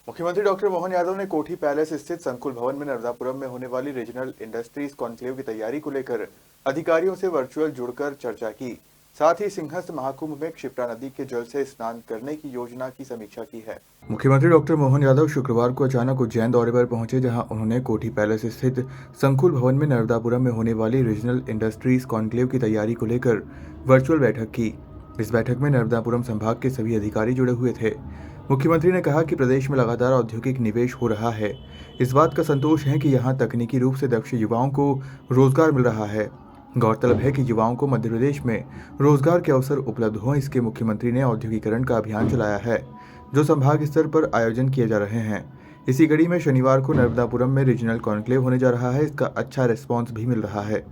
मुख्यमंत्री डॉक्टर मोहन यादव ने कोठी पैलेस स्थित संकुल भवन में नर्मदापुरम में होने वाली रीजनल इंडस्ट्रीज कॉन्क्लेव की तैयारी को लेकर अधिकारियों से वर्चुअल जुड़कर चर्चा की। साथ ही सिंहस्थ महाकुंभ में क्षिप्रा नदी के जल से स्नान करने की योजना की समीक्षा की है। मुख्यमंत्री डॉक्टर मोहन यादव शुक्रवार को अचानक उज्जैन दौरे पर पहुंचे, जहां उन्होंने कोठी पैलेस स्थित संकुल भवन में नर्मदापुरम में होने वाली रीजनल इंडस्ट्रीज कॉन्क्लेव की तैयारी को लेकर वर्चुअल बैठक की। इस बैठक में नर्मदापुरम संभाग के सभी अधिकारी जुड़े हुए थे। मुख्यमंत्री ने कहा कि प्रदेश में लगातार औद्योगिक निवेश हो रहा है। इस बात का संतोष है कि यहां तकनीकी रूप से दक्ष युवाओं को रोजगार मिल रहा है। गौरतलब है कि युवाओं को मध्य प्रदेश में रोजगार के अवसर उपलब्ध हों, इसके मुख्यमंत्री ने औद्योगिकरण का अभियान चलाया है, जो संभाग स्तर पर आयोजन किए जा रहे हैं। इसी कड़ी में शनिवार को नर्मदापुरम में रीजनल कॉन्क्लेव होने जा रहा है। इसका अच्छा रिस्पॉन्स भी मिल रहा है।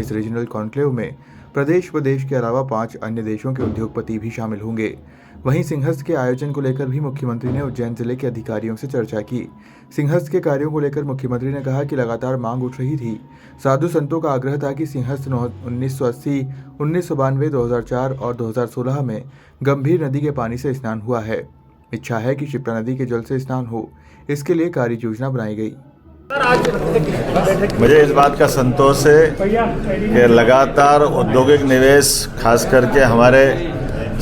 इस रीजनल कॉन्क्लेव में प्रदेश व देश के अलावा 5 अन्य देशों के उद्योगपति भी शामिल होंगे। वहीं सिंहस्थ के आयोजन को लेकर भी मुख्यमंत्री ने उज्जैन जिले के अधिकारियों से चर्चा की। सिंहस्थ के कार्यों को लेकर मुख्यमंत्री ने कहा कि लगातार मांग उठ रही थी। साधु संतों का आग्रह था कि सिंहस्थ 1980, 1992, 2004 और 2016 में गंभीर नदी के पानी से स्नान हुआ है। इच्छा है कि क्षिप्रा नदी के जल से स्नान हो, इसके लिए कार्य योजना बनाई गई। मुझे इस बात का संतोष है कि लगातार औद्योगिक निवेश, खास करके हमारे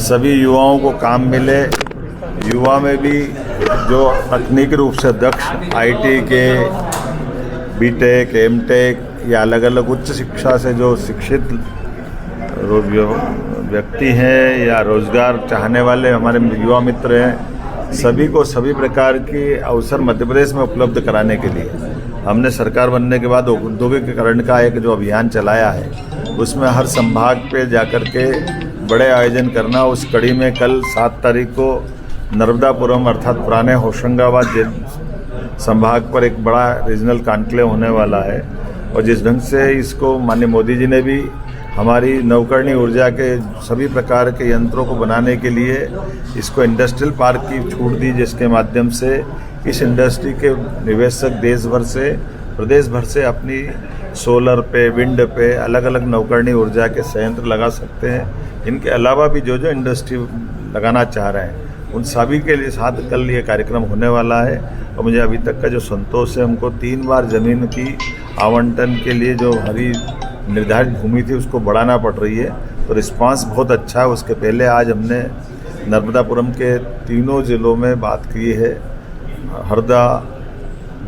सभी युवाओं को काम मिले। युवा में भी जो तकनीकी रूप से दक्ष आईटी के, बीटेक, एमटेक या अलग अलग उच्च शिक्षा से जो शिक्षित व्यक्ति हैं या रोजगार चाहने वाले हमारे युवा मित्र हैं, सभी को सभी प्रकार के अवसर मध्य प्रदेश में उपलब्ध कराने के लिए हमने सरकार बनने के बाद औद्योगिकीकरण का एक जो अभियान चलाया है, उसमें हर संभाग पे जाकर के बड़े आयोजन करना। उस कड़ी में कल 7 तारीख को नर्मदापुरम अर्थात पुराने होशंगाबाद संभाग पर एक बड़ा रीजनल कॉन्क्लेव होने वाला है। और जिस ढंग से इसको माननीय मोदी जी ने भी हमारी नवकरणीय ऊर्जा के सभी प्रकार के यंत्रों को बनाने के लिए इसको इंडस्ट्रियल पार्क की छूट दी, जिसके माध्यम से इस इंडस्ट्री के निवेशक देश भर से, प्रदेश भर से अपनी सोलर पे, विंड पे, अलग अलग नवकरणीय ऊर्जा के संयंत्र लगा सकते हैं। इनके अलावा भी जो जो इंडस्ट्री लगाना चाह रहे हैं, उन सभी के लिए साथ कल ये कार्यक्रम होने वाला है। और मुझे अभी तक का जो संतोष है, हमको 3 बार जमीन की आवंटन के लिए जो हरी निर्धारित भूमि थी उसको बढ़ाना पड़ रही है, तो रिस्पांस बहुत अच्छा है। उसके पहले आज हमने नर्मदापुरम के तीनों जिलों में बात की है, हरदा,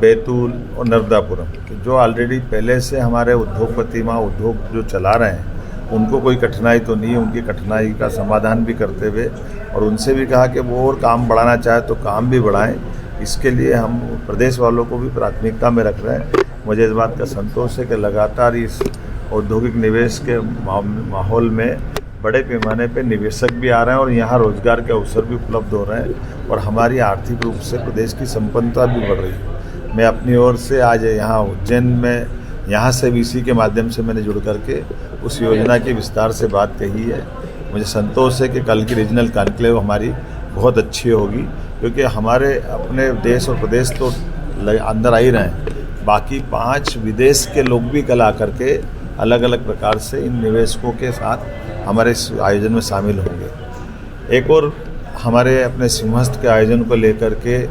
बैतूल और नर्मदापुरम, जो ऑलरेडी पहले से हमारे उद्योगपति वहाँ उद्योग जो चला रहे हैं, उनको कोई कठिनाई तो नहीं है। उनकी कठिनाई का समाधान भी करते हुए और उनसे भी कहा कि वो और काम बढ़ाना चाहे तो काम भी बढ़ाएं। इसके लिए हम प्रदेश वालों को भी प्राथमिकता में रख रहे हैं। मुझे इस बात का संतोष है कि लगातार इस औद्योगिक निवेश के माहौल में बड़े पैमाने पे निवेशक भी आ रहे हैं और यहाँ रोजगार के अवसर भी उपलब्ध हो रहे हैं और हमारी आर्थिक रूप से प्रदेश की संपन्नता भी बढ़ रही है। मैं अपनी ओर से आज यहाँ उज्जैन में, यहाँ से भी इसी के माध्यम से मैंने जुड़ करके उस योजना की विस्तार से बात कही है। मुझे संतोष है कि कल की रीजनल कॉन्क्लेव हमारी बहुत अच्छी होगी, क्योंकि हमारे अपने देश और प्रदेश तो अंदर आ ही रहे हैं, बाकी 5 विदेश के लोग भी कल आकर के अलग अलग प्रकार से इन निवेशकों के साथ हमारे इस आयोजन में शामिल होंगे। एक और हमारे अपने सिंहस्थ के आयोजन को लेकर के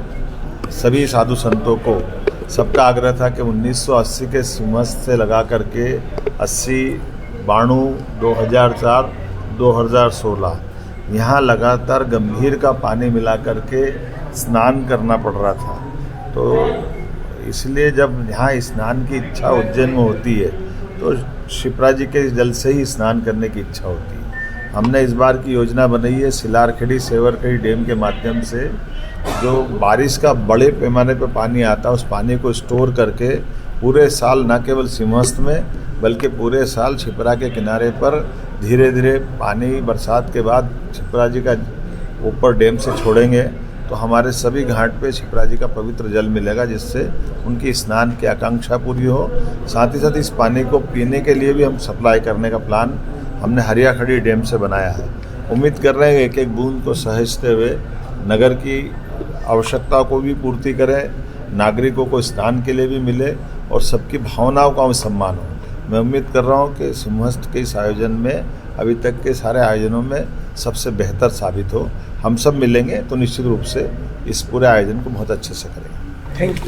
सभी साधु संतों को सबका आग्रह था कि 1980 के सिंहस्थ से लगा करके 80, 92, 2004, 2016 यहाँ लगातार गंभीर का पानी मिला करके स्नान करना पड़ रहा था। तो इसलिए जब यहाँ स्नान की इच्छा उज्जैन में होती है, तो क्षिप्रा जी के जल से ही स्नान करने की इच्छा होती है। हमने इस बार की योजना बनाई है, सिलारखेड़ी, सेवरखेड़ी डैम के माध्यम से जो बारिश का बड़े पैमाने पर पानी आता है, उस पानी को स्टोर करके पूरे साल न केवल सिंहस्थ में बल्कि पूरे साल क्षिप्रा के किनारे पर धीरे धीरे पानी बरसात के बाद क्षिप्रा जी का ऊपर डैम से छोड़ेंगे, तो हमारे सभी घाट पे क्षिप्रा जी का पवित्र जल मिलेगा, जिससे उनकी स्नान की आकांक्षा पूरी हो। साथ ही साथ इस पानी को पीने के लिए भी हम सप्लाई करने का प्लान हमने हरियाखड़ी डैम से बनाया है। उम्मीद कर रहे हैं एक एक बूंद को सहेजते हुए नगर की आवश्यकता को भी पूर्ति करें, नागरिकों को स्नान के लिए भी मिले और सबकी भावनाओं का सम्मान हो। मैं उम्मीद कर रहा हूँ कि सिंहस्थ के इस आयोजन में, अभी तक के सारे आयोजनों में सबसे बेहतर साबित हो। हम सब मिलेंगे तो निश्चित रूप से इस पूरे आयोजन को बहुत अच्छे से करेंगे। Thank you.